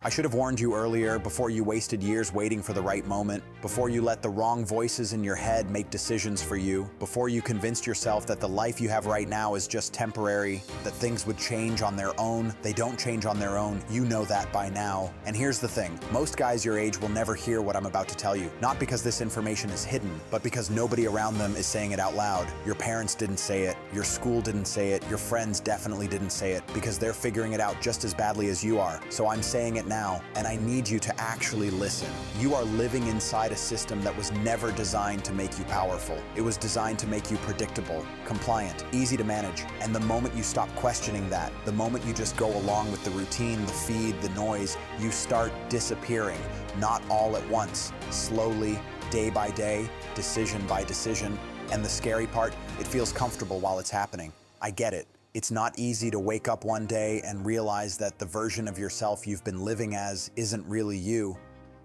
I should have warned you earlier, before you wasted years waiting for the right moment, before you let the wrong voices in your head make decisions for you, before you convinced yourself that the life you have right now is just temporary, that things would change on their own. They don't change on their own. You know that by now. And here's the thing, most guys your age will never hear what I'm about to tell you. Not because this information is hidden, but because nobody around them is saying it out loud. Your parents didn't say it, your school didn't say it, your friends definitely didn't say it, because they're figuring it out just as badly as you are. So I'm saying it now, and I need you to actually listen. You are living inside a system that was never designed to make you powerful. It was designed to make you predictable, compliant, easy to manage. And the moment you stop questioning that, the moment you just go along with the routine, the feed, the noise, you start disappearing. Not all at once, slowly, day by day, decision by decision. And the scary part, it feels comfortable while it's happening. I get it. It's not easy to wake up one day and realize that the version of yourself you've been living as isn't really you,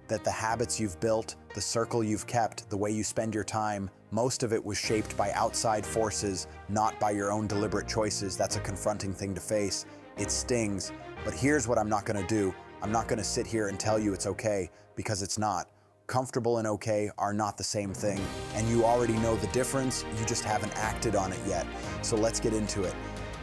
that the habits you've built, the circle you've kept, the way you spend your time, most of it was shaped by outside forces, not by your own deliberate choices. That's a confronting thing to face. It stings, but here's what I'm not gonna do. I'm not gonna sit here and tell you it's okay, because it's not. Comfortable and okay are not the same thing, and you already know the difference, you just haven't acted on it yet. So let's get into it.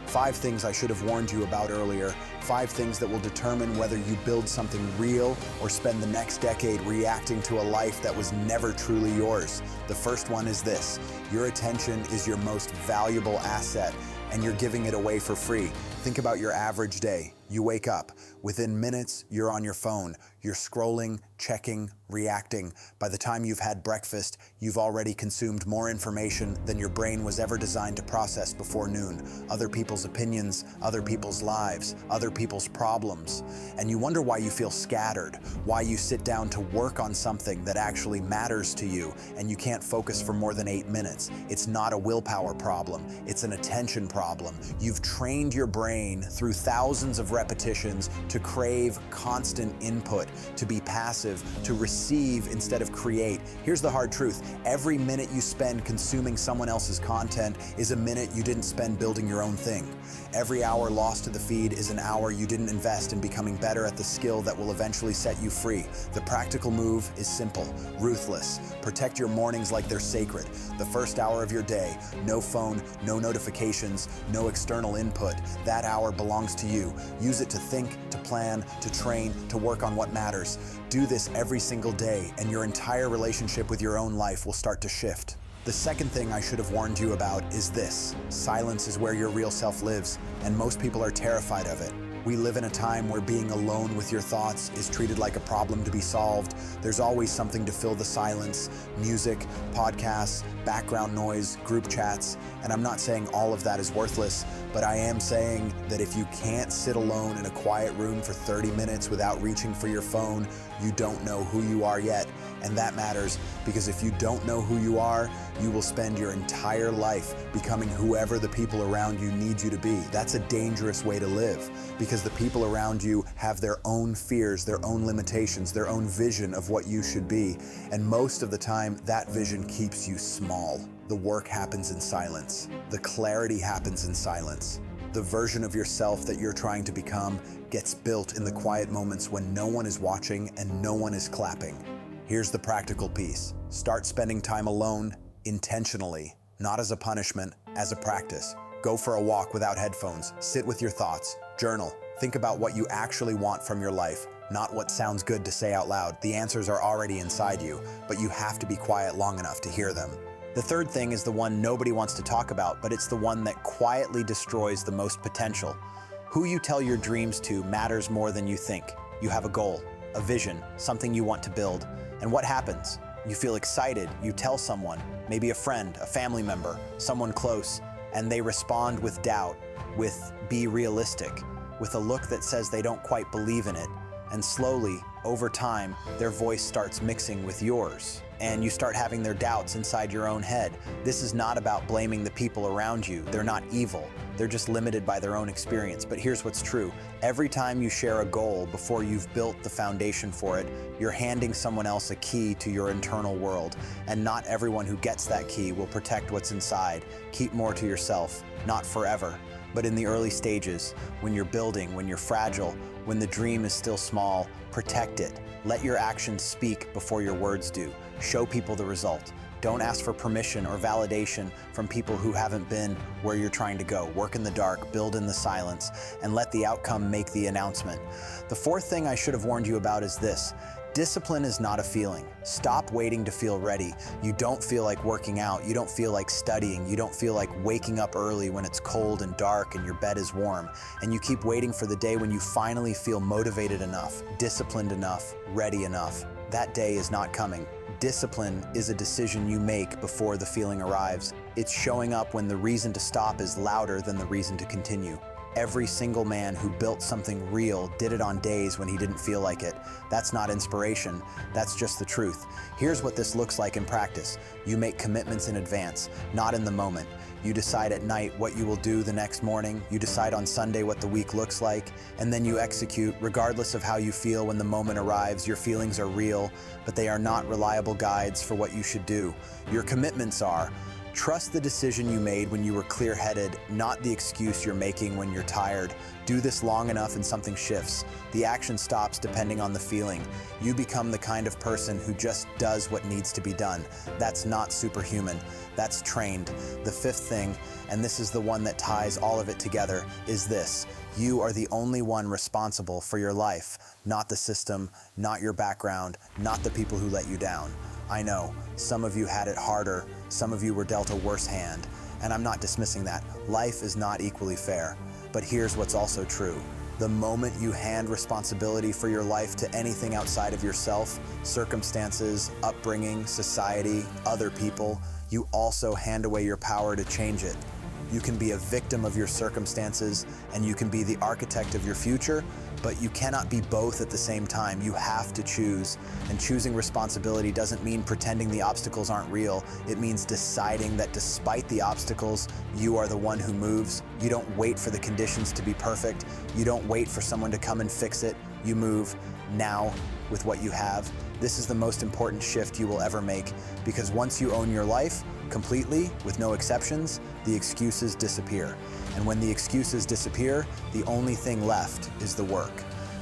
5 things I should have warned you about earlier. 5 things that will determine whether you build something real or spend the next decade reacting to a life that was never truly yours. The first one is this: your attention is your most valuable asset, and you're giving it away for free. Think about your average day. You wake up. Within minutes, you're on your phone. You're scrolling, checking, reacting. By the time you've had breakfast, you've already consumed more information than your brain was ever designed to process before noon. Other people's opinions, other people's lives, other people's problems. And you wonder why you feel scattered, why you sit down to work on something that actually matters to you, and you can't focus for more than 8 minutes. It's not a willpower problem. It's an attention problem. You've trained your brain through thousands of repetitions to crave constant input, to be passive, to receive instead of create. Here's the hard truth. Every minute you spend consuming someone else's content is a minute you didn't spend building your own thing. Every hour lost to the feed is an hour you didn't invest in becoming better at the skill that will eventually set you free. The practical move is simple, ruthless. Protect your mornings like they're sacred. The first hour of your day, no phone, no notifications, no external input. That hour belongs to you. Use it to think, to plan, to train, to work on what matters. Do this every single day, and your entire relationship with your own life will start to shift. The second thing I should have warned you about is this: silence is where your real self lives, and most people are terrified of it. We live in a time where being alone with your thoughts is treated like a problem to be solved. There's always something to fill the silence: music, podcasts, background noise, group chats. And I'm not saying all of that is worthless, but I am saying that if you can't sit alone in a quiet room for 30 minutes without reaching for your phone, you don't know who you are yet. And that matters, because if you don't know who you are, you will spend your entire life becoming whoever the people around you need you to be. That's a dangerous way to live, because the people around you have their own fears, their own limitations, their own vision of what you should be. And most of the time, that vision keeps you small. The work happens in silence. The clarity happens in silence. The version of yourself that you're trying to become gets built in the quiet moments when no one is watching and no one is clapping. Here's the practical piece. Start spending time alone intentionally, not as a punishment, as a practice. Go for a walk without headphones. Sit with your thoughts. Journal. Think about what you actually want from your life, not what sounds good to say out loud. The answers are already inside you, but you have to be quiet long enough to hear them. The third thing is the one nobody wants to talk about, but it's the one that quietly destroys the most potential. Who you tell your dreams to matters more than you think. You have a goal, a vision, something you want to build. And what happens? You feel excited, you tell someone, maybe a friend, a family member, someone close, and they respond with doubt, with "be realistic," with a look that says they don't quite believe in it. And slowly, over time, their voice starts mixing with yours, and you start having their doubts inside your own head. This is not about blaming the people around you. They're not evil. They're just limited by their own experience. But here's what's true. Every time you share a goal before you've built the foundation for it, you're handing someone else a key to your internal world. And not everyone who gets that key will protect what's inside. Keep more to yourself, not forever. But in the early stages, when you're building, when you're fragile, When the dream is still small, protect it. Let your actions speak before your words do. Show people the result. Don't ask for permission or validation from people who haven't been where you're trying to go. Work in the dark, build in the silence, and let the outcome make the announcement. The fourth thing I should have warned you about is this. Discipline is not a feeling. Stop waiting to feel ready. You don't feel like working out. You don't feel like studying. You don't feel like waking up early when it's cold and dark and your bed is warm. And you keep waiting for the day when you finally feel motivated enough, disciplined enough, ready enough. That day is not coming. Discipline is a decision you make before the feeling arrives. It's showing up when the reason to stop is louder than the reason to continue. Every single man who built something real did it on days when he didn't feel like it. That's not inspiration, that's just the truth. Here's what this looks like in practice. You make commitments in advance, not in the moment. You decide at night what you will do the next morning. You decide on Sunday what the week looks like, and then you execute regardless of how you feel when the moment arrives. Your feelings are real, but they are not reliable guides for what you should do. Your commitments are: trust the decision you made when you were clear-headed, not the excuse you're making when you're tired. Do this long enough and something shifts. The action stops depending on the feeling. You become the kind of person who just does what needs to be done. That's not superhuman. That's trained. The fifth thing, and this is the one that ties all of it together, is this. You are the only one responsible for your life, not the system, not your background, not the people who let you down. I know, some of you had it harder, some of you were dealt a worse hand, and I'm not dismissing that. Life is not equally fair. But here's what's also true. The moment you hand responsibility for your life to anything outside of yourself, circumstances, upbringing, society, other people, you also hand away your power to change it. You can be a victim of your circumstances and you can be the architect of your future, but you cannot be both at the same time. You have to choose. And choosing responsibility doesn't mean pretending the obstacles aren't real. It means deciding that despite the obstacles, you are the one who moves. You don't wait for the conditions to be perfect. You don't wait for someone to come and fix it. You move now with what you have. This is the most important shift you will ever make, because once you own your life completely, with no exceptions, the excuses disappear. And when the excuses disappear, the only thing left is the work.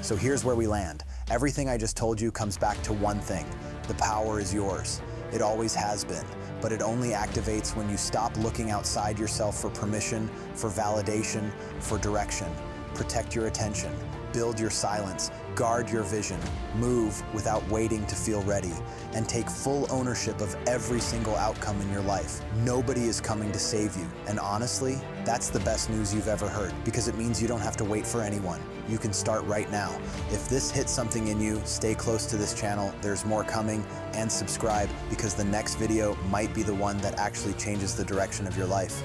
So here's where we land. Everything I just told you comes back to one thing. The power is yours. It always has been, but it only activates when you stop looking outside yourself for permission, for validation, for direction. Protect your attention. Build your silence, guard your vision, move without waiting to feel ready, and take full ownership of every single outcome in your life. Nobody is coming to save you, and honestly, that's the best news you've ever heard, because it means you don't have to wait for anyone. You can start right now. If this hits something in you, stay close to this channel. There's more coming, and subscribe, because the next video might be the one that actually changes the direction of your life.